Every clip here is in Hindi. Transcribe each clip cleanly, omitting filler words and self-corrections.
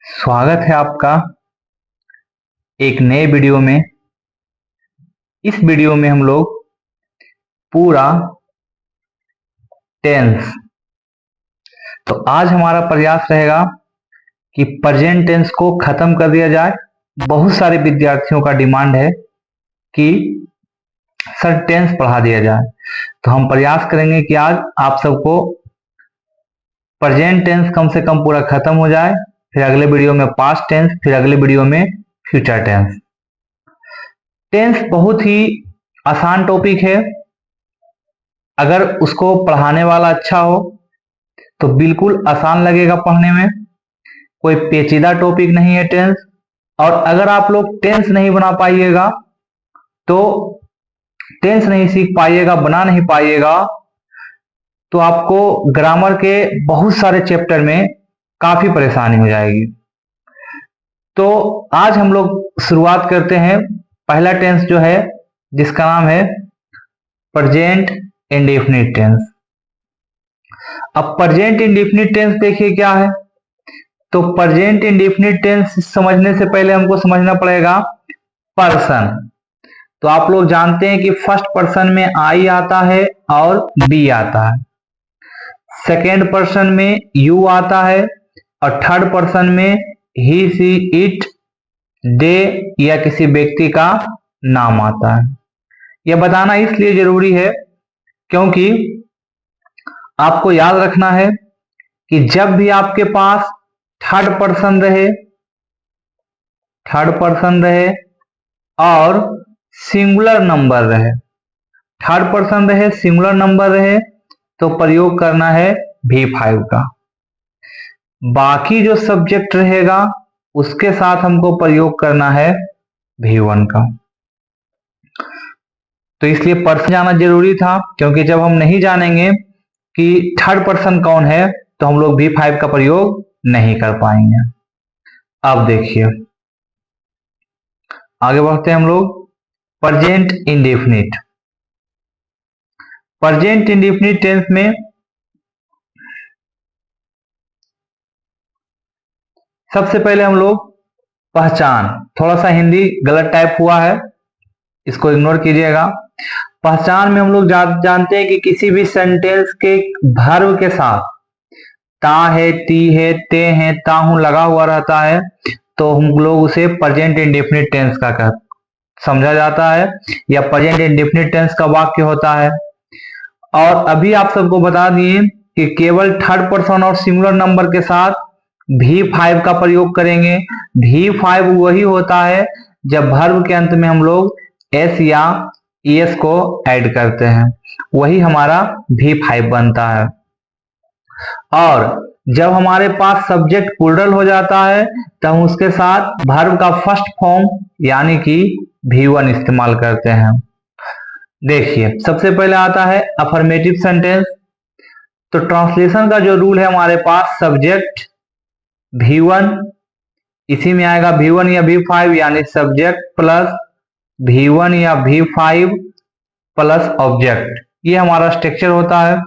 स्वागत है आपका एक नए वीडियो में। इस वीडियो में हम लोग पूरा टेंस, तो आज हमारा प्रयास रहेगा कि प्रेजेंट टेंस को खत्म कर दिया जाए। बहुत सारे विद्यार्थियों का डिमांड है कि सर टेंस पढ़ा दिया जाए, तो हम प्रयास करेंगे कि आज आप सबको प्रेजेंट टेंस कम से कम पूरा खत्म हो जाए। फिर अगले वीडियो में पास्ट टेंस, फिर अगले वीडियो में फ्यूचर टेंस। टेंस बहुत ही आसान टॉपिक है। अगर उसको पढ़ाने वाला अच्छा हो तो बिल्कुल आसान लगेगा पढ़ने में। कोई पेचीदा टॉपिक नहीं है टेंस। और अगर आप लोग टेंस नहीं बना पाइएगा, तो टेंस नहीं सीख पाइएगा, बना नहीं पाइएगा, तो आपको ग्रामर के बहुत सारे चैप्टर में काफी परेशानी हो जाएगी। तो आज हम लोग शुरुआत करते हैं। पहला टेंस जो है, जिसका नाम है प्रेजेंट इंडेफिनिट टेंस। अब प्रेजेंट इंडेफिनिट टेंस देखिए क्या है। तो प्रेजेंट इंडेफिनिट टेंस समझने से पहले हमको समझना पड़ेगा पर्सन। तो आप लोग जानते हैं कि फर्स्ट पर्सन में आई आता है और बी आता है, सेकेंड पर्सन में यू आता है, और थर्ड पर्सन में ही, सी, इट, दे या किसी व्यक्ति का नाम आता है। यह बताना इसलिए जरूरी है क्योंकि आपको याद रखना है कि जब भी आपके पास थर्ड पर्सन रहे और सिंगुलर नंबर रहे, थर्ड पर्सन रहे, सिंगुलर नंबर रहे, तो प्रयोग करना है V5 का। बाकी जो सब्जेक्ट रहेगा उसके साथ हमको प्रयोग करना है V1 का। तो इसलिए पर्सन जाना जरूरी था, क्योंकि जब हम नहीं जानेंगे कि थर्ड पर्सन कौन है तो हम लोग V5 का प्रयोग नहीं कर पाएंगे। अब देखिए, आगे बढ़ते हैं हम लोग। Present indefinite. Present indefinite tense में सबसे पहले हम लोग पहचान, थोड़ा सा हिंदी गलत टाइप हुआ है, इसको इग्नोर कीजिएगा। पहचान में हम लोग जानते हैं कि किसी भी सेंटेंस के वर्ब के साथ ता है, ती है, ते है, ताहू लगा हुआ रहता है, तो हम लोग उसे प्रेजेंट इंडेफिनिट टेंस का समझा जाता है, या प्रेजेंट इंडेफिनिट टेंस का वाक्य होता है। और अभी आप सबको बता दिए कि केवल थर्ड पर्सन और सिंगुलर नंबर के साथ V5 का प्रयोग करेंगे। V5 वही होता है जब वर्ब के अंत में हम लोग S या ES को ऐड करते हैं, वही हमारा V5 बनता है। और जब हमारे पास सब्जेक्ट प्लूरल हो जाता है तो हम उसके साथ वर्ब का फर्स्ट फॉर्म यानी कि V1 इस्तेमाल करते हैं। देखिए, सबसे पहले आता है अफर्मेटिव सेंटेंस। तो ट्रांसलेशन का जो रूल है हमारे पास, सब्जेक्ट V1, इसी में आएगा V1 या V5, यानी सब्जेक्ट प्लस V1 या V5 प्लस ऑब्जेक्ट। ये हमारा स्ट्रक्चर होता है,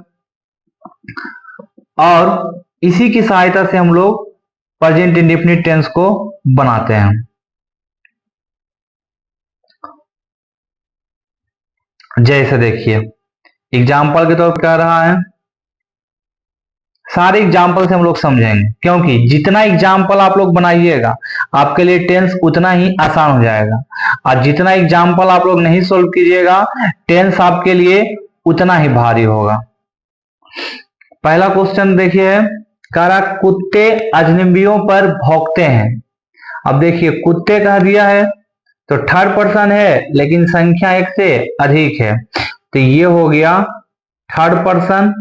और इसी की सहायता से हम लोग प्रेजेंट इंडेफिनिट टेंस को बनाते हैं। जैसे देखिए, एग्जाम्पल के तौर पर कह रहा है, सारे एग्जाम्पल से हम लोग समझेंगे, क्योंकि जितना एग्जाम्पल आप लोग बनाइएगा आपके लिए टेंस उतना ही आसान हो जाएगा, और जितना एग्जाम्पल आप लोग नहीं सोल्व कीजिएगा टेंस आपके लिए उतना ही भारी होगा। पहला क्वेश्चन देखिए, कह रहा कुत्ते अजनबियों पर भौंकते हैं। अब देखिए, कुत्ते कह दिया है तो थर्ड पर्सन है लेकिन संख्या एक से अधिक है, तो ये हो गया थर्ड पर्सन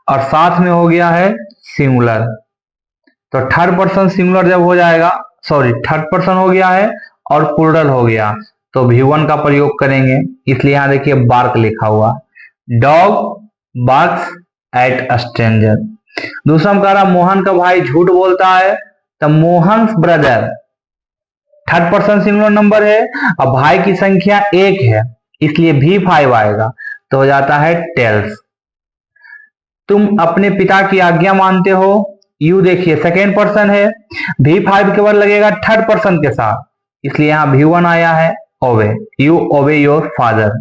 और साथ में हो गया है सिंगुलर। तो थर्ड पर्सन सिंगुलर जब हो जाएगा, थर्ड पर्सन हो गया है और प्लूरल हो गया, तो V1 का प्रयोग करेंगे। इसलिए यहां देखिए बार्क लिखा हुआ, dog barks at a stranger. दूसरा हम कह रहा मोहन का भाई झूठ बोलता है, तो Mohan brother, third person singular number है और भाई की संख्या एक है, इसलिए V5 आएगा, तो हो जाता है टेल्स। तुम अपने पिता की आज्ञा मानते हो। यू देखिए सेकेंड पर्सन है, V5 केवल लगेगा थर्ड पर्सन के साथ, इसलिए यहाँ V1 आया है ओबे। यू ओबे योर फादर।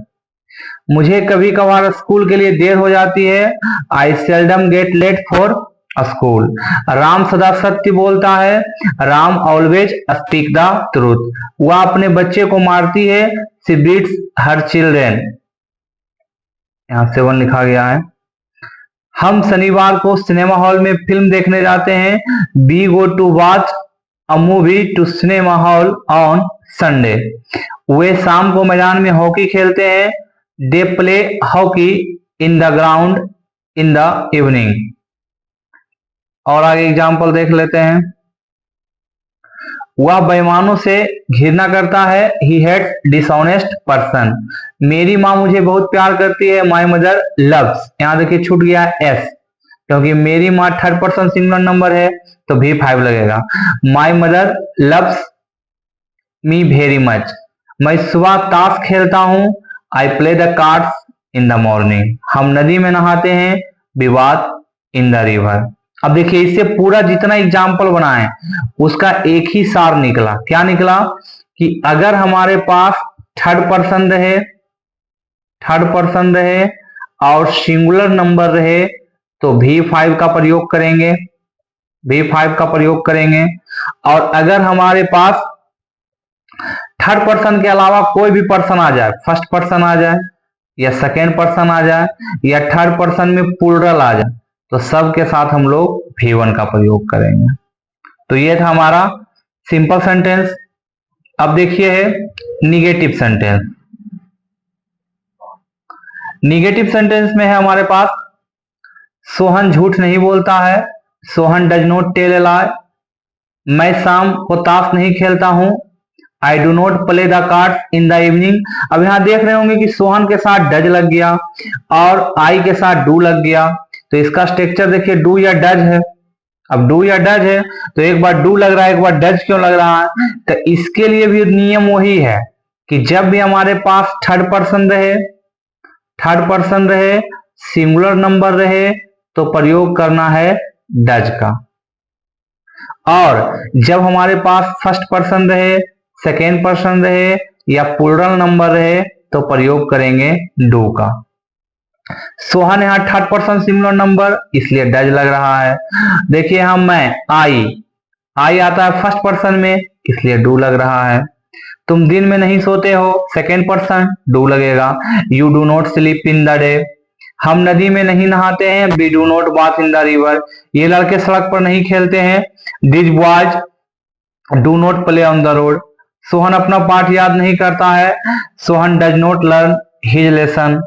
मुझे कभी कभार स्कूल के लिए देर हो जाती है। I seldom get late for school. Ram सदा सत्य बोलता है। Ram always speak the truth. वह अपने बच्चे को मारती है। She beats her children. यहाँ 7 लिखा गया है। हम शनिवार को सिनेमा हॉल में फिल्म देखने जाते हैं। We go to watch a movie to cinema hall on Sunday. वे शाम को मैदान में हॉकी खेलते हैं। They play hockey in the ground in the evening. और आगे एग्जाम्पल देख लेते हैं। वह बेईमानों से घृणा करता है। He hates dishonest person. मेरी माँ मुझे बहुत प्यार करती है। My mother loves. यहाँ देखिए छूट गया एस, क्योंकि मेरी माँ थर्ड पर्सन सिंगुलर नंबर है तो V5 लगेगा। माई mother loves me very much. मैं सुबह ताश खेलता हूँ। आई play the cards in the morning. हम नदी में नहाते हैं। विवाद इन द रिवर। अब देखिए इससे पूरा जितना एग्जाम्पल बनाए उसका एक ही सार निकला। क्या निकला कि अगर हमारे पास थर्ड पर्सन रहे और सिंगुलर नंबर रहे तो V5 का प्रयोग करेंगे। और अगर हमारे पास थर्ड पर्सन के अलावा कोई भी पर्सन आ जाए, फर्स्ट पर्सन आ जाए या सेकेंड पर्सन आ जाए या थर्ड पर्सन में प्लूरल आ जाए, तो सबके साथ हम लोग V1 का प्रयोग करेंगे। तो ये था हमारा सिंपल सेंटेंस। अब देखिए है निगेटिव सेंटेंस। निगेटिव सेंटेंस में है हमारे पास सोहन झूठ नहीं बोलता है। Sohan does not tell a lie. मैं शाम को ताश नहीं खेलता हूं। I do not play the cards in the evening. अब यहां देख रहे होंगे कि सोहन के साथ डज लग गया और आई के साथ डू लग गया, तो इसका स्ट्रक्चर देखिए डू या डज है। अब डू या डज है तो एक बार डू लग रहा है, एक बार डज क्यों लग रहा है? तो इसके लिए भी नियम वही है कि जब भी हमारे पास थर्ड पर्सन रहे, सिंगुलर नंबर रहे, तो प्रयोग करना है डज का। और जब हमारे पास फर्स्ट पर्सन रहे, सेकेंड पर्सन रहे या प्लूरल नंबर रहे तो प्रयोग करेंगे डू का। सोहन यहाँ थर्ड पर्सन सिंगुलर नंबर, इसलिए डज लग रहा है। देखिए हम मैं आई आता है फर्स्ट पर्सन में, इसलिए डू लग रहा है। तुम दिन में नहीं सोते हो, सेकेंड पर्सन, डू लगेगा। You do not sleep in the day. हम नदी में नहीं नहाते हैं। We do not bath in the river. ये लड़के सड़क पर नहीं खेलते हैं। This boys do not play on the road. Sohan अपना पाठ याद नहीं करता है। Sohan does not learn his lesson.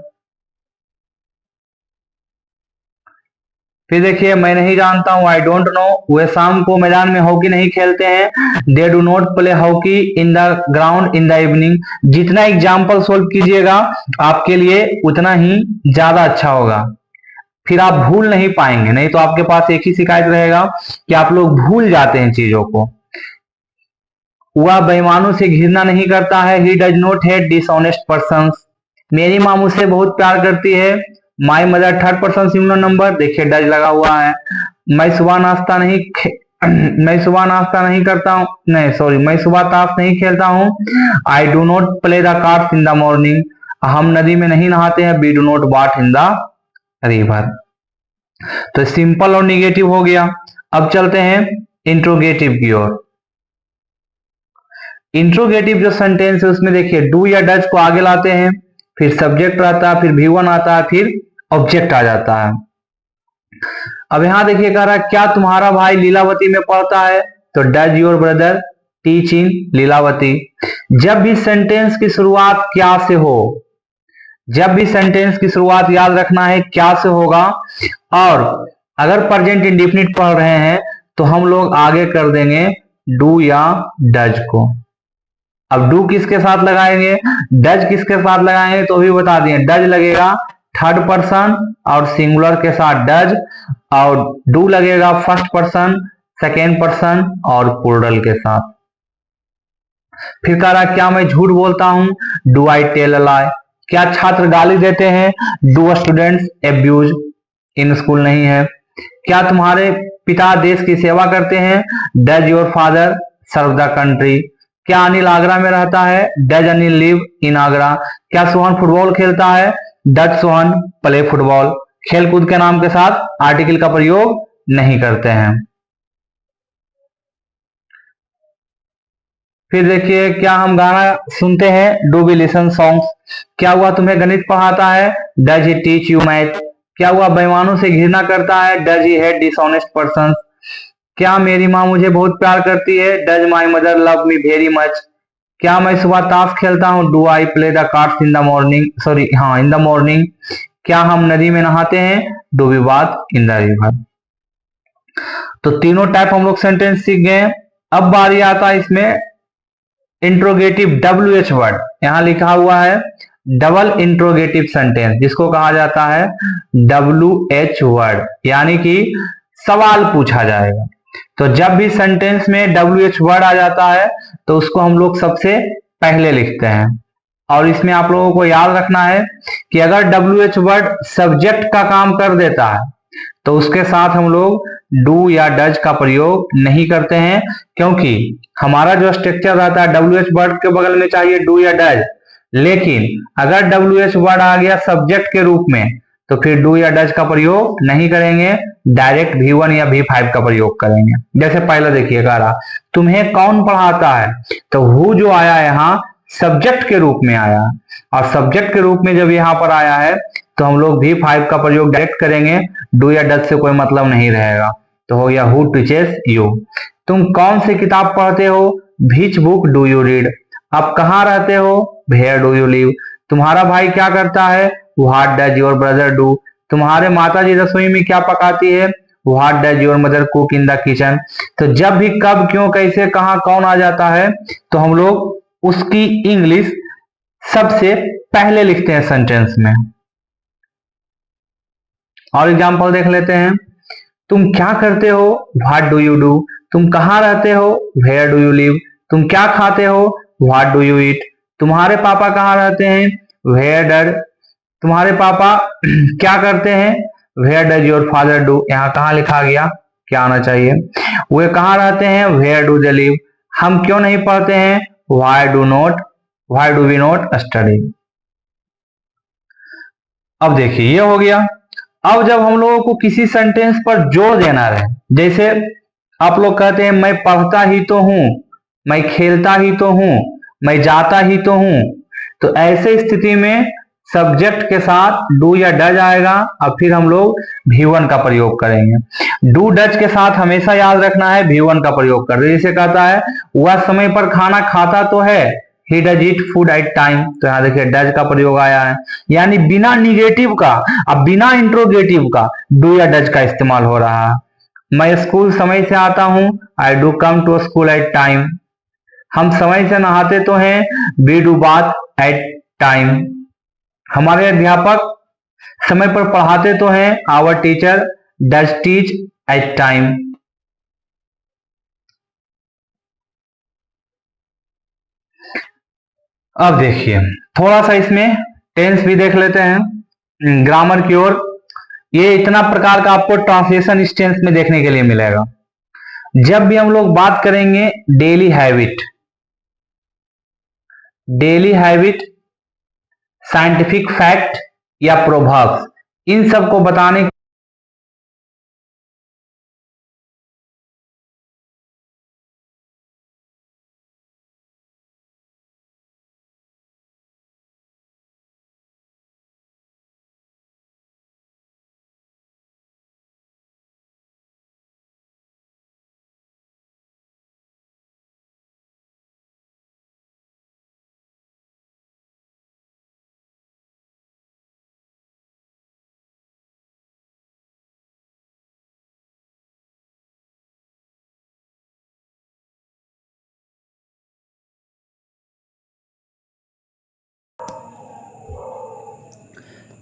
फिर देखिए मैं नहीं जानता हूं, आई डोंट नो। वे शाम को मैदान में हॉकी नहीं खेलते हैं। They do not play hockey in the ground in the evening. जितना एग्जाम्पल सोल्व कीजिएगा आपके लिए उतना ही ज्यादा अच्छा होगा, फिर आप भूल नहीं पाएंगे। नहीं तो आपके पास एक ही शिकायत रहेगा कि आप लोग भूल जाते हैं चीजों को। वह बेईमानों से घृणा नहीं करता है। He does not hate dishonest persons. मेरी माँ मुझसे बहुत प्यार करती है। My mother third person singular number, देखिए डज लगा हुआ है। मैं सुबह नाश्ता नहीं करता हूँ, नहीं सॉरी, मैं सुबह ताश नहीं खेलता हूँ। I do not play the cards in the morning. हम नदी में नहीं नहाते हैं। We do not bath in the river. तो सिंपल और निगेटिव हो गया। अब चलते हैं इंट्रोगेटिव की ओर। इंट्रोगेटिव जो सेंटेंस है उसमें देखिए डू या डज को आगे लाते हैं, फिर सब्जेक्ट रहता है, फिर V1 आता है, फिर ऑब्जेक्ट आ जाता है। अब यहां देखिए कह रहा है क्या तुम्हारा भाई लीलावती में पढ़ता है, तो does your brother teach in Lilavati. जब भी सेंटेंस की शुरुआत क्या से हो, जब भी सेंटेंस की शुरुआत याद रखना है क्या से होगा। और अगर प्रेजेंट इंडेफिनिट पढ़ रहे हैं तो हम लोग आगे कर देंगे डू या डज को। अब डू किसके साथ लगाएंगे, डज किसके साथ लगाएंगे, तो भी बता दिए। डज लगेगा थर्ड पर्सन और सिंगुलर के साथ डज, और डू लगेगा फर्स्ट पर्सन, सेकेंड पर्सन और प्लूरल के साथ। फिर कह रहा क्या मैं झूठ बोलता हूं, डू आई टेल अ लाई। क्या छात्र गाली देते हैं, do students abuse in school नहीं है। क्या तुम्हारे पिता देश की सेवा करते हैं? Does your father serve the country? क्या अनिल आगरा में रहता है? Does Anil live in Agra? क्या सोहन फुटबॉल खेलता है? Does Sohan play football? खेलकूद के नाम के साथ आर्टिकल का प्रयोग नहीं करते हैं। फिर देखिए, क्या हम गाना सुनते हैं? Do we listen songs? क्या हुआ तुम्हें गणित पढ़ाता है? Does he teach you math? क्या हुआ बेईमानों से घृणा करता है? Does he hate dishonest person? क्या मेरी माँ मुझे बहुत प्यार करती है? Does my mother love me very much? क्या मैं सुबह ताश खेलता हूँ? Do I play the cards in the morning? Sorry, हाँ, इन द मॉर्निंग? क्या हम नदी में नहाते हैं? Do we bath in the river? तो तीनों टाइप हम लोग सेंटेंस सीख गए। अब बारी आता है इसमें इंट्रोगेटिव WH वर्ड। यहां लिखा हुआ है डबल इंट्रोगेटिव सेंटेंस, जिसको कहा जाता है WH वर्ड, यानी कि सवाल पूछा जाएगा। तो जब भी सेंटेंस में WH वर्ड आ जाता है तो उसको हम लोग सबसे पहले लिखते हैं। और इसमें आप लोगों को याद रखना है कि अगर WH वर्ड सब्जेक्ट का काम कर देता है तो उसके साथ हम लोग डू या डज का प्रयोग नहीं करते हैं, क्योंकि हमारा जो स्ट्रक्चर रहता है WH वर्ड के बगल में चाहिए डू या डज। लेकिन अगर WH वर्ड आ गया सब्जेक्ट के रूप में तो फिर डू या डज का प्रयोग नहीं करेंगे, डायरेक्ट V1 या V5 का प्रयोग करेंगे। जैसे पहले देखिए, कह रहा तुम्हें कौन पढ़ाता है, तो हु जो आया यहाँ सब्जेक्ट के रूप में आया, और सब्जेक्ट के रूप में जब यहाँ पर आया है तो हम लोग V5 का प्रयोग डायरेक्ट करेंगे, डू या डज से कोई मतलब नहीं रहेगा। तो हो गया हु टीचेस यू। तुम कौन सी किताब पढ़ते हो? Which book do you read? आप कहाँ रहते हो? Where do you live? तुम्हारा भाई क्या करता है? What does your brother do? तुम्हारे माता जी रसोई में क्या पकाती है? What does your mother cook in the kitchen? तो जब भी कब, क्यों, कैसे, कहाँ, कौन आ जाता है तो हम लोग उसकी इंग्लिश सबसे पहले लिखते हैं सेंटेंस में। और एग्जाम्पल देख लेते हैं। तुम क्या करते हो? What do you do? तुम कहाँ रहते हो? Where do you live? तुम क्या खाते हो? What do you eat? तुम्हारे पापा कहाँ रहते हैं? Where does? तुम्हारे पापा क्या करते हैं? Where does your father do? यहाँ कहाँ लिखा गया, क्या आना चाहिए? वे कहाँ रहते हैं? Where do they live? हम क्यों नहीं पढ़ते हैं? Why do we not study? अब देखिए, ये हो गया। अब जब हम लोगों को किसी सेंटेंस पर जोर देना रहे, जैसे आप लोग कहते हैं मैं पढ़ता ही तो हूं, मैं खेलता ही तो हूं, मैं जाता ही तो हूं, तो ऐसे स्थिति में सब्जेक्ट के साथ डू या डज आएगा और फिर हम लोग V1 का प्रयोग करेंगे। डू डज के साथ हमेशा याद रखना है V1 का प्रयोग कर। जैसे कहता है वह समय पर खाना खाता तो है, he does eat food at time, तो यहाँ देखिए डज का प्रयोग आया है, यानी बिना निगेटिव का, अब बिना इंट्रोगेटिव का डू या डज का इस्तेमाल हो रहा है। मैं स्कूल समय से आता हूं, I do come to school at time. हम समय से नहाते तो हैं, we do bath at time. हमारे अध्यापक समय पर पढ़ाते तो हैं, our teacher does teach at time. अब देखिए, थोड़ा सा इसमें टेंस भी देख लेते हैं ग्रामर की ओर। ये इतना प्रकार का आपको ट्रांसलेशन इस टेंस में देखने के लिए मिलेगा। जब भी हम लोग बात करेंगे डेली हैबिट, साइंटिफिक फैक्ट या प्रोवर्ब्स, इन सब को बताने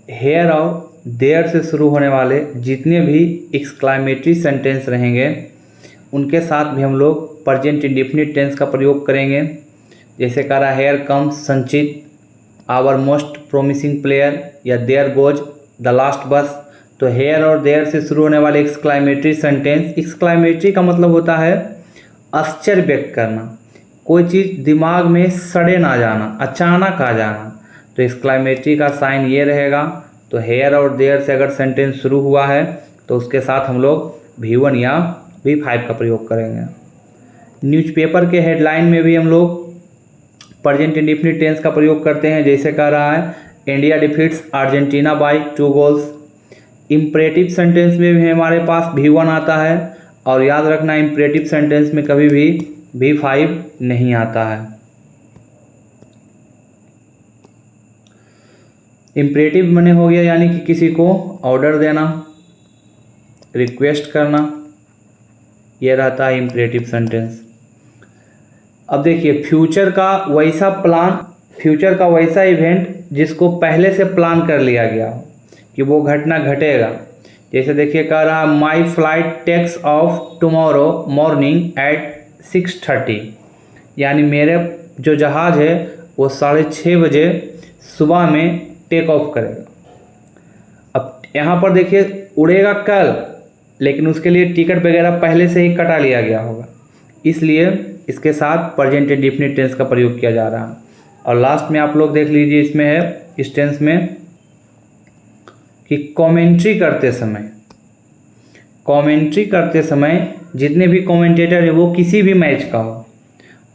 हेयर और देयर से शुरू होने वाले जितने भी एक्सक्लामेटरी सेंटेंस रहेंगे उनके साथ भी हम लोग प्रेजेंट इंडेफिनिट टेंस का प्रयोग करेंगे। जैसे कह रहा हेयर कम्स संचित, आवर मोस्ट प्रोमिसिंग प्लेयर, या देयर गोज द लास्ट बस, तो हेयर और देयर से शुरू होने वाले एक्सक्लामेटरी सेंटेंस, एक्सक्लामेटरी का मतलब होता है आश्चर्य व्यक्त करना, कोई चीज़ दिमाग में सड़े ना जाना, अचानक आ जाना, तो एक्सक्लामेटरी का साइन ये रहेगा। तो हेयर और देयर से अगर सेंटेंस शुरू हुआ है तो उसके साथ हम लोग V1 या V5 का प्रयोग करेंगे। न्यूज़पेपर के हेडलाइन में भी हम लोग प्रेजेंट इंडेफिनिट टेंस का प्रयोग करते हैं, जैसे कह रहा है India defeats Argentina by 2 goals. Imperative sentence में भी हमारे पास V1 आता है, और याद रखना इम्परेटिव सेंटेंस में कभी भी V5 नहीं आता है। इम्परेटिव माने हो गया यानी कि किसी को ऑर्डर देना, रिक्वेस्ट करना, यह रहता है इम्परेटिव सेंटेंस। अब देखिए फ्यूचर का वैसा प्लान, फ्यूचर का वैसा इवेंट जिसको पहले से प्लान कर लिया गया हो कि वो घटना घटेगा। जैसे देखिए कह रहा है my flight takes off tomorrow morning at 6:30, यानी मेरे जो जहाज़ है वो 6:30 बजे सुबह में टेक ऑफ करेगा। अब यहाँ पर देखिए उड़ेगा कल, लेकिन उसके लिए टिकट वगैरह पहले से ही कटा लिया गया होगा, इसलिए इसके साथ प्रेजेंट इंडेफिनिट टेंस का प्रयोग किया जा रहा है। और लास्ट में आप लोग देख लीजिए, इसमें है इस टेंस में कि कमेंट्री करते समय जितने भी कमेंटेटर है वो किसी भी मैच का हो,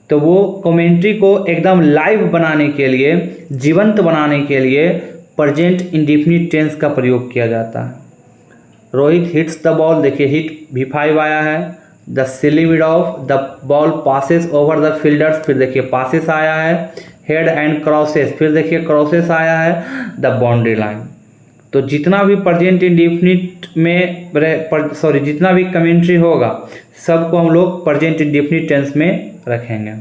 तो वो कमेंट्री को एकदम लाइव बनाने के लिए, जीवंत बनाने के लिए प्रेजेंट इंडेफिनिट टेंस का प्रयोग किया जाता है। रोहित हिट्स द बॉल, देखिए हिट V5 आया है। The silly mid of the ball passes over the fielders, फिर देखिए पासेस आया है। हेड एंड क्रॉसेस, फिर देखिए क्रॉसेस आया है। The boundary line. तो जितना भी प्रेजेंट इंडेफिनिट में जितना भी कमेंट्री होगा सबको हम लोग प्रेजेंट इंडेफिनिट टेंस में रखेंगे।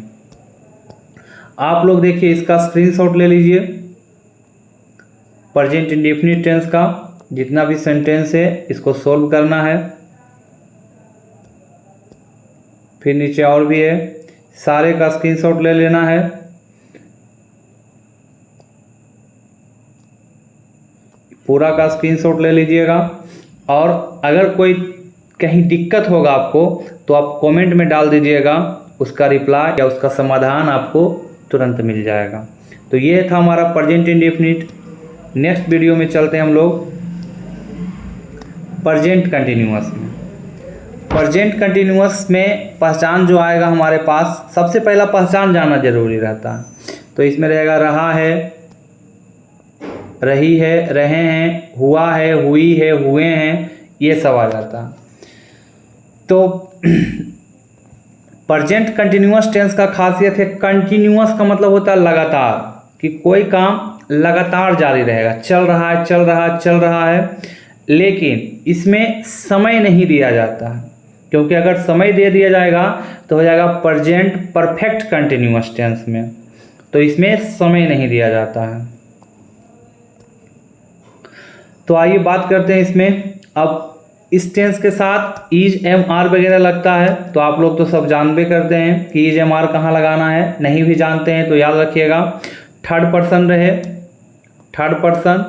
आप लोग देखिए इसका स्क्रीनशॉट ले लीजिए। प्रेजेंट इंडेफिनिट टेंस का जितना भी सेंटेंस है इसको सोल्व करना है। फिर नीचे और भी है, सारे का स्क्रीनशॉट ले लेना है। पूरा का स्क्रीनशॉट ले लीजिएगा, और अगर कोई कहीं दिक्कत होगा आपको तो आप कमेंट में डाल दीजिएगा, उसका रिप्लाई या उसका समाधान आपको तुरंत मिल जाएगा। तो ये था हमारा प्रेजेंट इंडेफिनिट। नेक्स्ट वीडियो में चलते हैं हम लोग प्रेजेंट कंटिन्यूअस में। प्रेजेंट कंटिन्यूअस में पहचान जो आएगा हमारे पास, सबसे पहला पहचान जानना जरूरी रहता है। तो इसमें रहेगा रहा है, रही है, रहे हैं, हुआ है, हुई है, हुए हैं, ये सब आ जाता है। तो प्रेजेंट कंटिन्यूअस टेंस का खासियत है, कंटिन्यूअस का मतलब होता है लगातार, कि कोई काम लगातार जारी रहेगा, चल रहा है, लेकिन इसमें समय नहीं दिया जाता है, क्योंकि अगर समय दे दिया जाएगा तो हो जाएगा प्रेजेंट परफेक्ट कंटिन्यूअस टेंस में, तो इसमें समय नहीं दिया जाता है। तो आइए बात करते हैं इसमें। अब इस टेंस के साथ इज एम आर वगैरह लगता है, तो आप लोग तो सब जानबे करते हैं कि इज एम आर कहाँ लगाना है। नहीं भी जानते हैं तो याद रखिएगा, थर्ड पर्सन रहे, थर्ड पर्सन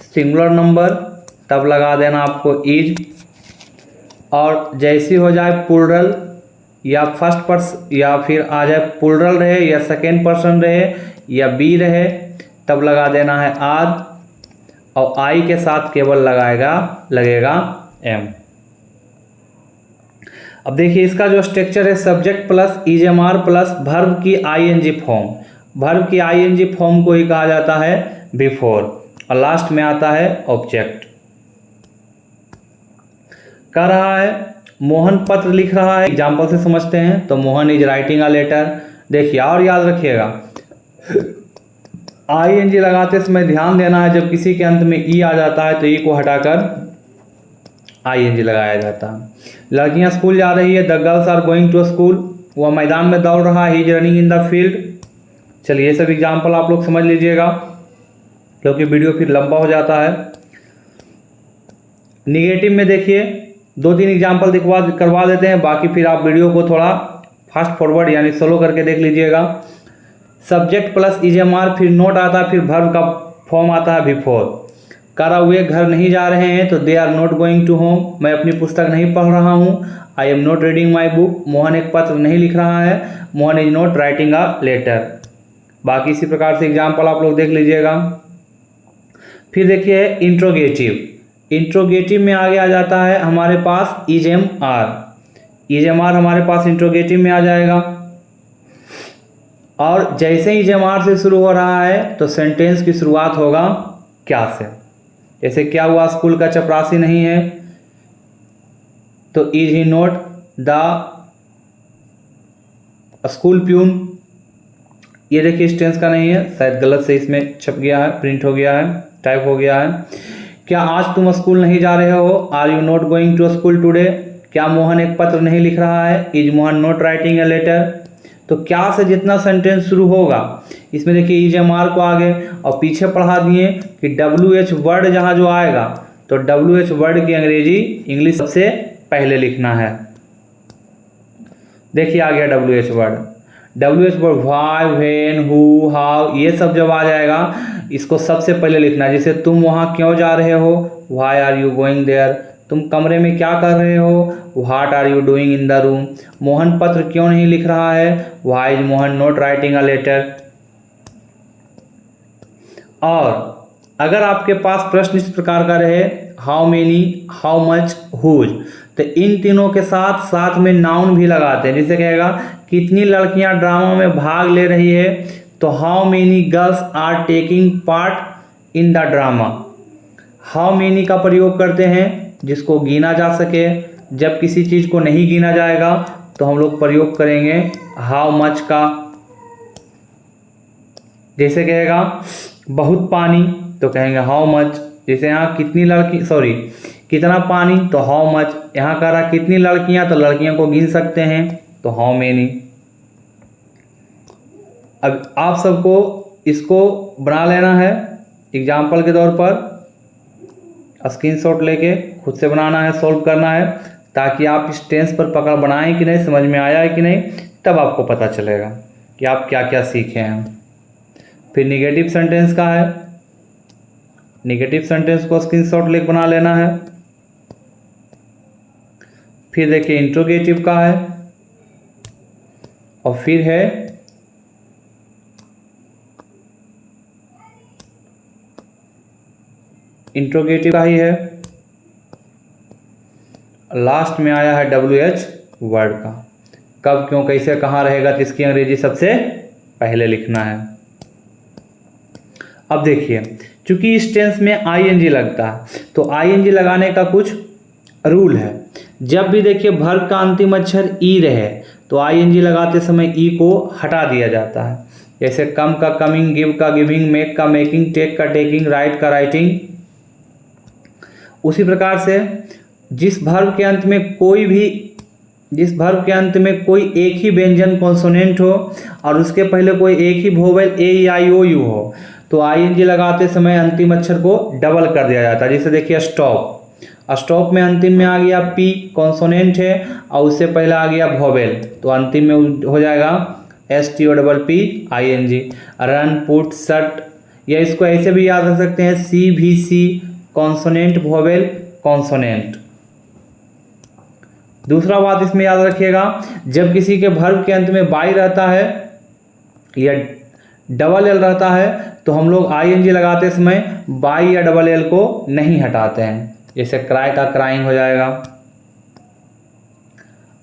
सिंगुलर नंबर, तब लगा देना आपको इज, और जैसी हो जाए प्लूरल या फर्स्ट पर्सन, या फिर आ जाए प्लूरल रहे या सेकेंड पर्सन रहे या बी रहे, तब लगा देना है आर, और आई के साथ केवल लगेगा एम। अब देखिए इसका जो स्ट्रक्चर है, सब्जेक्ट प्लस इजएमआर प्लस वर्ब की आईएनजी फॉर्म। वर्ब की आईएनजी फॉर्म को ही कहा जाता है बिफोर, और लास्ट में आता है ऑब्जेक्ट। कह रहा है मोहन पत्र लिख रहा है, एग्जाम्पल से समझते हैं। तो Mohan is writing a letter. देखिए और याद रखिएगा, आईएनजी लगाते समय ध्यान देना है, जब किसी के अंत में ई आ जाता है तो ई को हटाकर आईएनजी लगाया जाता है। लड़कियां स्कूल जा रही है, the girls are going to school. वह मैदान में दौड़ रहा है, he is running in the field. चलिए ये सब एग्जाम्पल आप लोग समझ लीजिएगा, क्योंकि वीडियो फिर लंबा हो जाता है। निगेटिव में देखिए 2-3 एग्जाम्पल करवा देते हैं, बाकी फिर आप वीडियो को थोड़ा फास्ट फॉरवर्ड यानी स्लो करके देख लीजिएगा। सब्जेक्ट प्लस इजएमआर, फिर नोट आता है, फिर वर्ब का फॉर्म आता है बिफोर। करा हुए घर नहीं जा रहे हैं तो they are not going to home, मैं अपनी पुस्तक नहीं पढ़ रहा हूँ। I am not reading my book, Mohan एक पत्र नहीं लिख रहा है। Mohan is not writing a letter. बाकी इसी प्रकार से एग्जाम्पल आप लोग देख लीजिएगा। फिर देखिए इंट्रोगेटिव। इंट्रोगेटिव में आगे आ जाता है हमारे पास is am are. Is am are हमारे पास इंट्रोगेटिव में आ जाएगा, और जैसे ही इज एम आर से शुरू हो रहा है तो सेंटेंस की शुरुआत होगा क्या से। जैसे क्या हुआ, स्कूल का चपरासी नहीं है, तो is he not the school peon. ये देखिए इस टेंस का नहीं है, शायद गलत से इसमें छप गया है, प्रिंट हो गया है, टाइप हो गया है। क्या आज तुम स्कूल नहीं जा रहे हो, are you not going to school today. क्या मोहन एक पत्र नहीं लिख रहा है, is Mohan not writing a letter. तो क्या से जितना सेंटेंस शुरू होगा, इसमें देखिए इज एम आर को आगे और पीछे पढ़ा दिए कि डब्ल्यू एच वर्ड जहाँ जो आएगा तो डब्ल्यू एच वर्ड की अंग्रेजी इंग्लिश सबसे पहले लिखना है। देखिए आ गया W H word. W H word why, when, who, how, ये सब जब आ जाएगा इसको सबसे पहले लिखना है। जैसे तुम वहाँ क्यों जा रहे हो, why are you going there. तुम कमरे में क्या कर रहे हो, what are you doing in the room. Mohan पत्र क्यों नहीं लिख रहा है, why is Mohan not writing a letter. और अगर आपके पास प्रश्न इस प्रकार का रहे, how many, how much, whose, तो इन तीनों के साथ साथ में नाउन भी लगाते हैं। जैसे कहेगा कितनी लड़कियां ड्रामा में भाग ले रही है, तो how many girls are taking part in the drama. How many का प्रयोग करते हैं जिसको गिना जा सके। जब किसी चीज़ को नहीं गिना जाएगा तो हम लोग प्रयोग करेंगे हाउ मच का। जैसे कहेगा बहुत पानी तो कहेंगे हाउ मच। जैसे यहाँ कितना पानी तो हाउ मच। यहाँ कह रहा कितनी लड़कियां, तो लड़कियों को गिन सकते हैं तो हाउ मेनी। अब आप सबको इसको बना लेना है एग्जाम्पल के तौर पर, स्क्रीनशॉट लेके खुद से बनाना है, सॉल्व करना है, ताकि आप इस टेंस पर पकड़ बनाएं कि नहीं, समझ में आया है कि नहीं, तब आपको पता चलेगा कि आप क्या क्या सीखे हैं। फिर निगेटिव सेंटेंस का है, निगेटिव सेंटेंस को स्क्रीनशॉट लेके बना लेना है। फिर देखिए इंट्रोगेटिव का है, और फिर है इंट्रोगेटिव का ही है, लास्ट में आया है डब्ल्यू एच वर्ड का। कब, क्यों, कैसे, कहाँ रहेगा तो इसकी अंग्रेजी सबसे पहले लिखना है। अब देखिए चूंकि इस टेंस में आईएनजी लगता है तो आईएनजी लगाने का कुछ रूल है। जब भी देखिए वर्ब का अंतिम अक्षर ई रहे तो आईएनजी लगाते समय ई को हटा दिया जाता है। जैसे कम का कमिंग, गिव का गिविंग, मेक का मेकिंग, टेक का टेकिंग, राइट का राइटिंग। उसी प्रकार से जिस वर्ब के अंत में कोई एक ही व्यंजन कॉन्सोनेंट हो और उसके पहले कोई एक ही vowel A E I O you हो तो आईएनजी लगाते समय अंतिम अक्षर को डबल कर दिया जाता है। जैसे देखिए स्टॉप, स्टॉप में अंतिम में आ गया पी, कॉन्सोनेंट है, और उससे पहले आ गया वोवेल तो अंतिम में हो जाएगा S T O double P I N G. Run, put, sit, या इसको ऐसे भी याद रख सकते हैं सी भी सी, कॉन्सोनेंट वोवेल कॉन्सोनेंट। दूसरा बात इसमें याद रखिएगा, जब किसी के वर्ब के अंत में बाई रहता है या डबल एल रहता है तो हम लोग आईएनजी लगाते समय बाई या डबल एल को नहीं हटाते हैं। जैसे क्राई का क्राइंग हो जाएगा।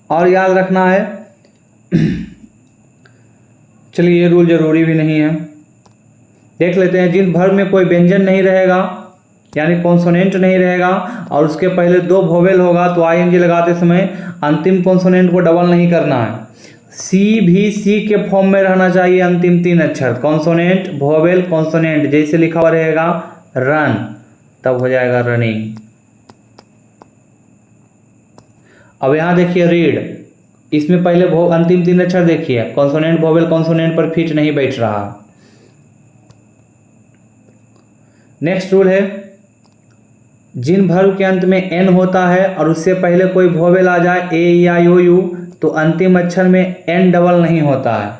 और याद रखना है, चलिए ये रूल जरूरी भी नहीं है, देख लेते हैं। जिन वर्ब में कोई व्यंजन नहीं रहेगा यानी कॉन्सोनेंट नहीं रहेगा और उसके पहले दो वोवेल होगा तो आईएनजी लगाते समय अंतिम कॉन्सोनेंट को डबल नहीं करना है। सी भी सी के फॉर्म में रहना चाहिए, अंतिम तीन अक्षर कॉन्सोनेंट वोवेल कॉन्सोनेंट। जैसे लिखा हुआ रहेगा रन तब हो जाएगा रनिंग। अब यहाँ देखिए रीड, इसमें पहले अंतिम तीन अक्षर देखिए कॉन्सोनेंट वोवेल कॉन्सोनेंट पर फिट नहीं बैठ रहा। नेक्स्ट रूल है, जिन वर्ब के अंत में एन होता है और उससे पहले कोई वोवेल आ जाए ए ई आई ओ यू तो अंतिम अक्षर में एन डबल नहीं होता है।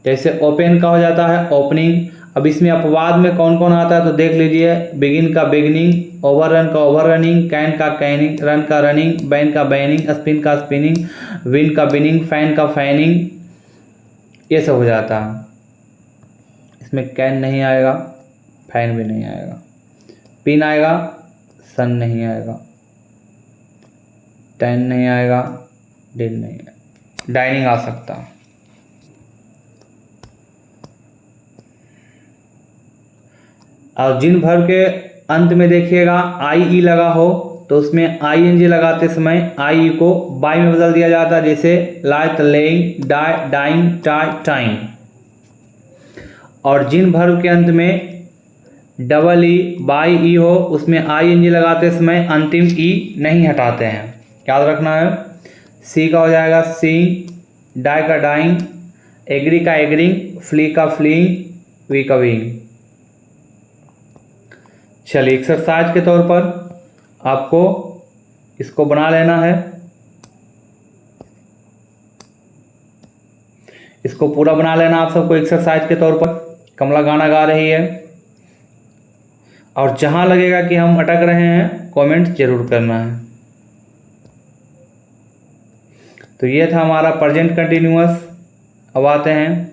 जैसे ओपन का हो जाता है ओपनिंग, अब इसमें अपवाद में कौन कौन आता है तो देख लीजिए। बिगिन का बिगनिंग, ओवररन का ओवर रनिंग, कैन का कैनिंग, रन का रनिंग, बैन का बैनिंग, स्पिन का स्पिनिंग, विन का विनिंग, फैन का फैनिंग, ये सब हो जाता है। इसमें कैन नहीं आएगा, फैन भी नहीं आएगा, पिन आएगा, सन नहीं आएगा, टेन नहीं आएगा, डिन नहीं आएगा, डाइनिंग आ सकता है। और जिन भर के अंत में देखिएगा आई ई लगा हो तो उसमें आई एन जी लगाते समय आई ई को बाई में बदल दिया जाता है, जैसे light, laying, die, dying, tie, time. और जिन भर के अंत में डबल ई, बाई ई हो उसमें आई एन जी लगाते समय अंतिम ई नहीं हटाते हैं, याद रखना है। सी का हो जाएगा सीइंग, डाई का डाइंग, एग्री का एग्रिंग, फ्ली का फ्लीइंग, वी का वीइंग। चलिए एक्सरसाइज के तौर पर आपको इसको बना लेना है, इसको पूरा बना लेना आप सबको एक्सरसाइज के तौर पर। कमला गाना गा रही है और जहां लगेगा कि हम अटक रहे हैं कमेंट जरूर करना है। तो ये था हमारा प्रेजेंट कंटिन्यूअस। अब आते हैं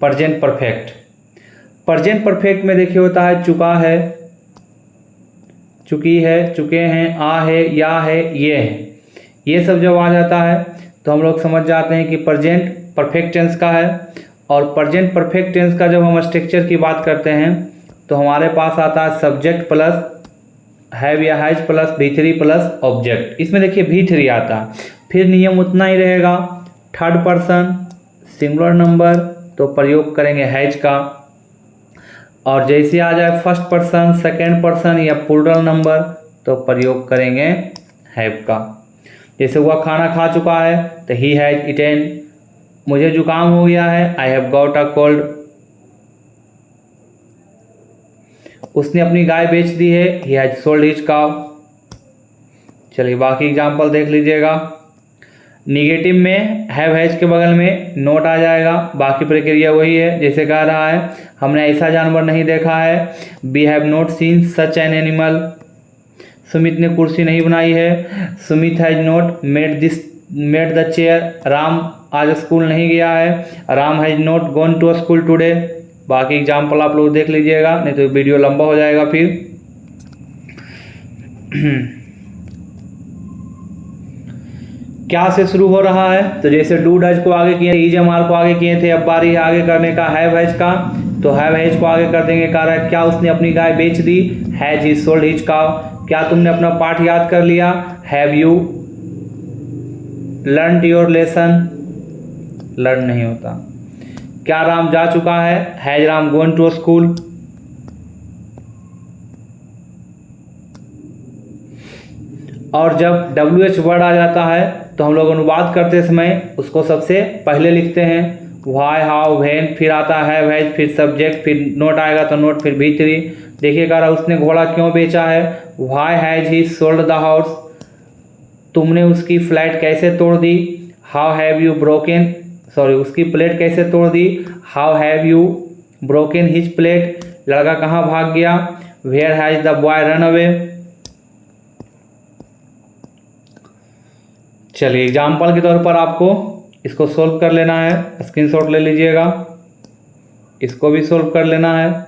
प्रेजेंट परफेक्ट। प्रेजेंट परफेक्ट में देखिए होता है चुका है, चुकी है, चुके हैं, आ है, या है, ये है। ये सब जब आ जाता है तो हम लोग समझ जाते हैं कि प्रेजेंट परफेक्ट टेंस का है। और प्रेजेंट परफेक्ट टेंस का जब हम स्ट्रक्चर की बात करते हैं तो हमारे पास आता है सब्जेक्ट प्लस हैव या has plus V3 plus object. इसमें देखिए V3 आता है, फिर नियम उतना ही रहेगा। थर्ड पर्सन सिंगुलर नंबर तो प्रयोग करेंगे हैज का, और जैसे आ जाए फर्स्ट पर्सन, सेकेंड पर्सन या प्लूरल नंबर तो प्रयोग करेंगे हैव का। जैसे हुआ खाना खा चुका है तो ही हैज ईटेन, मुझे जुकाम हो गया है I have got a cold, उसने अपनी गाय बेच दी है he has sold his cow. चलिए बाकी एग्जाम्पल देख लीजिएगा। निगेटिव में हैव हैज के बगल में नोट आ जाएगा, बाकी प्रक्रिया वही है। जैसे कह रहा है हमने ऐसा जानवर नहीं देखा है, we have not seen such an animal. Sumit ने कुर्सी नहीं बनाई है, Sumit has not made the chair. Ram आज स्कूल नहीं गया है, Ram has not gone to school today. बाकी एग्जाम्पल आप लोग देख लीजिएगा, नहीं तो वीडियो लंबा हो जाएगा फिर। क्या से शुरू हो रहा है तो जैसे डू डज को आगे किए, इज एम आर को आगे किए थे, अब बारी है आगे करने का हैव हैज का, तो हैव हैज को आगे कर देंगे। कह रहा है क्या उसने अपनी गाय बेच दी, has he sold his cow. क्या तुमने अपना पाठ याद कर लिया, have you learned your lesson. Learn नहीं होता। क्या राम जा चुका है, has Ram gone to school. और जब WH वर्ड आ जाता है तो हम लोग अनुवाद करते समय उसको सबसे पहले लिखते हैं, वाई, हाउ, व्हेन, फिर आता है हैव, फिर सब्जेक्ट, फिर नोट आएगा तो नोट, फिर V3। देखिएगा उसने घोड़ा क्यों बेचा है, why has he sold the house. तुमने उसकी फ्लैट कैसे तोड़ दी, how have you broken, sorry उसकी प्लेट कैसे तोड़ दी, how have you broken his plate. लड़का कहाँ भाग गया, where has the boy run away. चलिए एग्जाम्पल के तौर पर आपको इसको सोल्व कर लेना है, स्क्रीनशॉट ले लीजिएगा। इसको भी सोल्व कर लेना है,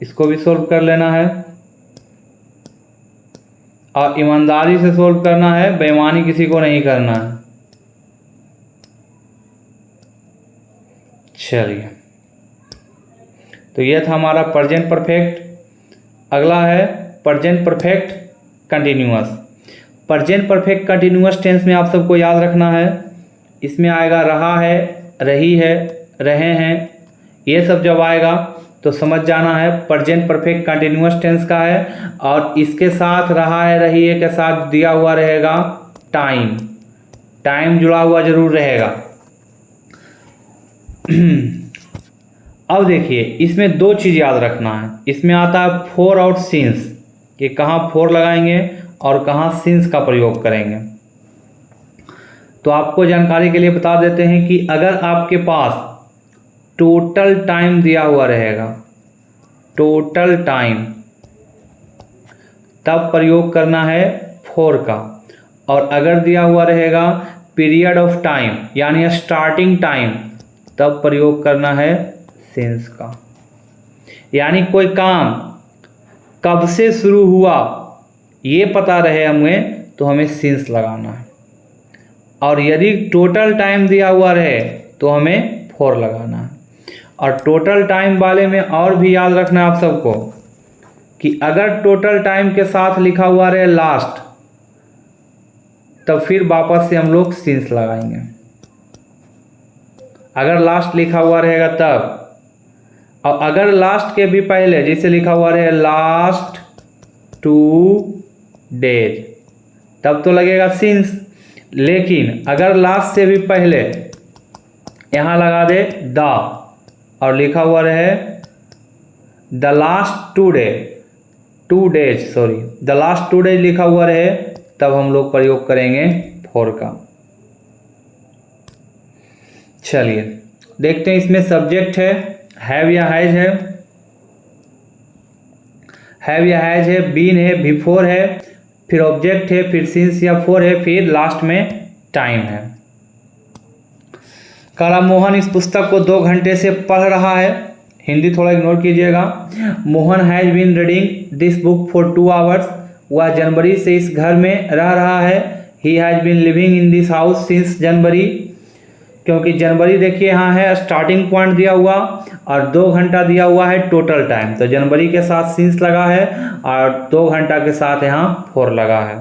इसको भी सोल्व कर लेना है, और ईमानदारी से सोल्व करना है, बेईमानी किसी को नहीं करना है। चलिए तो यह था हमारा प्रेजेंट परफेक्ट। अगला है present perfect continuous. Present perfect continuous tense में आप सबको याद रखना है, इसमें आएगा रहा है, रही है, रहे हैं, ये सब जब आएगा तो समझ जाना है प्रेजेंट परफेक्ट कंटिन्यूअस टेंस का है। और इसके साथ रहा है, रही है के साथ दिया हुआ रहेगा टाइम, टाइम जुड़ा हुआ जरूर रहेगा। अब देखिए इसमें दो चीज़ याद रखना है, इसमें आता है फोर और सिंस, कि कहाँ फोर लगाएंगे और कहाँ सिंस का प्रयोग करेंगे। तो आपको जानकारी के लिए बता देते हैं कि अगर आपके पास टोटल टाइम दिया हुआ रहेगा, टोटल टाइम, तब प्रयोग करना है फॉर का। और अगर दिया हुआ रहेगा पीरियड ऑफ टाइम यानी स्टार्टिंग टाइम, तब प्रयोग करना है सिंस का। यानी कोई काम कब से शुरू हुआ ये पता रहे हमें तो हमें सिंस लगाना है, और यदि टोटल टाइम दिया हुआ रहे तो हमें फॉर लगाना है। और टोटल टाइम वाले में और भी याद रखना आप सबको कि अगर टोटल टाइम के साथ लिखा हुआ रहे लास्ट, तब फिर वापस से हम लोग सिंस लगाएंगे। अगर लास्ट लिखा हुआ रहेगा तब, और अगर लास्ट के भी पहले जैसे लिखा हुआ रहे लास्ट 2 डेज, तब तो लगेगा सिंस। लेकिन अगर लास्ट से भी पहले यहाँ लगा दे द और लिखा हुआ रहे द लास्ट 2 डेज लिखा हुआ रहे, तब हम लोग प्रयोग करेंगे फॉर का। चलिए देखते हैं, इसमें सब्जेक्ट है हैव या हैज है, हैव या हैज है, बीन है, बिफोर है, फिर ऑब्जेक्ट है, फिर सिंस या फॉर है, फिर लास्ट में टाइम है। काला मोहन इस पुस्तक को 2 घंटे से पढ़ रहा है। हिंदी थोड़ा इग्नोर कीजिएगा। Mohan has been reading this book for 2 hours. वह जनवरी से इस घर में रह रहा है। He has been living in this house since January, क्योंकि जनवरी देखिए यहाँ है स्टार्टिंग पॉइंट दिया हुआ और 2 घंटा दिया हुआ है टोटल टाइम, तो जनवरी के साथ सिंस लगा है और 2 घंटा के साथ यहाँ फॉर लगा है।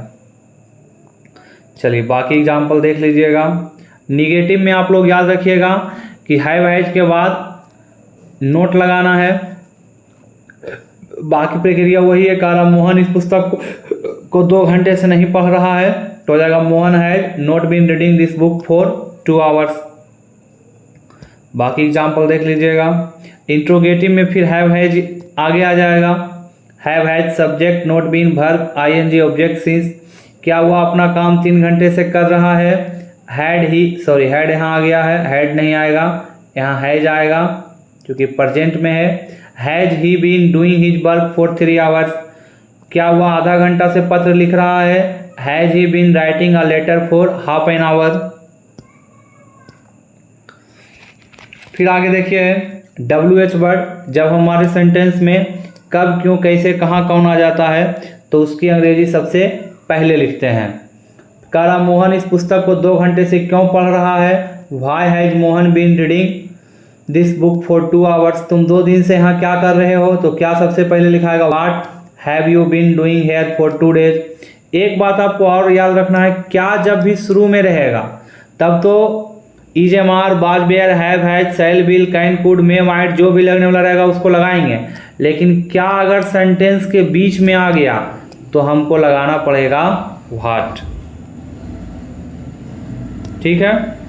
चलिए बाकी एग्जाम्पल देख लीजिएगा। निगेटिव में आप लोग याद रखिएगा कि हैव हैज के बाद नोट लगाना है। बाकी प्रक्रिया वही है। काला मोहन इस पुस्तक को 2 घंटे से नहीं पढ़ रहा है, तो हो जाएगा Mohan has not been reading this book for 2 hours. बाकी एग्जाम्पल देख लीजिएगा। इंट्रोगेटिव में फिर हैव हैज आगे आ जाएगा। Have has subject, not been verb, ING object, since. क्या हुआ अपना काम 3 घंटे से कर रहा है। हैड यहाँ आ गया है, हैड नहीं आएगा, यहाँ हैज आएगा क्योंकि प्रेजेंट में है। Has he been doing his work for 3 hours. क्या हुआ आधा घंटा से पत्र लिख रहा है। Has he been writing a letter for half an hour. फिर आगे देखिए WH वर्ड, जब हमारे सेंटेंस में कब, क्यों, कैसे, कहाँ, कौन आ जाता है तो उसकी अंग्रेजी सबसे पहले लिखते हैं। काला मोहन इस पुस्तक को 2 घंटे से क्यों पढ़ रहा है। Why has Mohan been reading this book for 2 hours. तुम 2 दिन से यहाँ क्या कर रहे हो, तो क्या सबसे पहले लिखाएगा What have you been doing here for 2 days। एक बात आपको और याद रखना है, क्या जब भी शुरू में रहेगा तब तो is, am are, was, were, have, has, shall, will, can, could, may, might जो भी लगने वाला रहेगा उसको लगाएंगे। लेकिन क्या अगर सेंटेंस के बीच में आ गया तो हमको लगाना पड़ेगा व्हाट। ठीक है।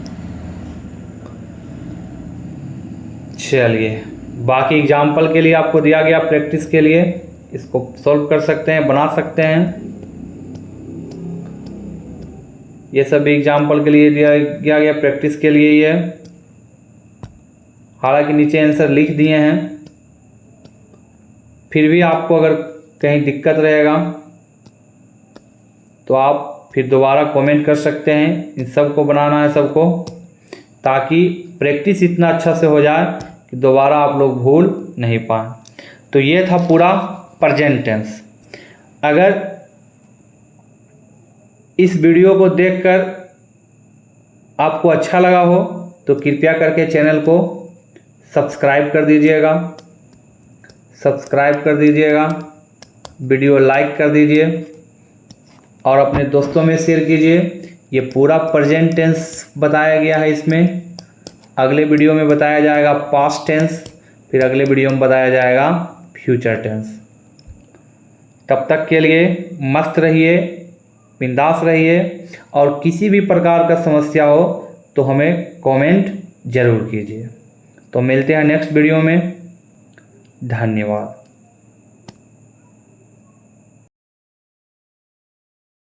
चलिए बाकी एग्जाम्पल के लिए आपको दिया गया प्रैक्टिस के लिए, इसको सॉल्व कर सकते हैं, बना सकते हैं। ये सब एग्जाम्पल के लिए दिया गया प्रैक्टिस के लिए ही है। हालांकि नीचे आंसर लिख दिए हैं, फिर भी आपको अगर कहीं दिक्कत रहेगा तो आप फिर दोबारा कमेंट कर सकते हैं। इन सब को बनाना है सबको, ताकि प्रैक्टिस इतना अच्छा से हो जाए कि दोबारा आप लोग भूल नहीं पाएँ। तो ये था पूरा प्रेजेंट टेंस। अगर इस वीडियो को देखकर आपको अच्छा लगा हो तो कृपया करके चैनल को सब्सक्राइब कर दीजिएगा, वीडियो लाइक कर दीजिए और अपने दोस्तों में शेयर कीजिए। ये पूरा प्रेजेंट टेंस बताया गया है इसमें। अगले वीडियो में बताया जाएगा पास्ट टेंस, फिर अगले वीडियो में बताया जाएगा फ्यूचर टेंस। तब तक के लिए मस्त रहिए, बिंदास रहिए, और किसी भी प्रकार का समस्या हो तो हमें कमेंट ज़रूर कीजिए। तो मिलते हैं नेक्स्ट वीडियो में। धन्यवाद।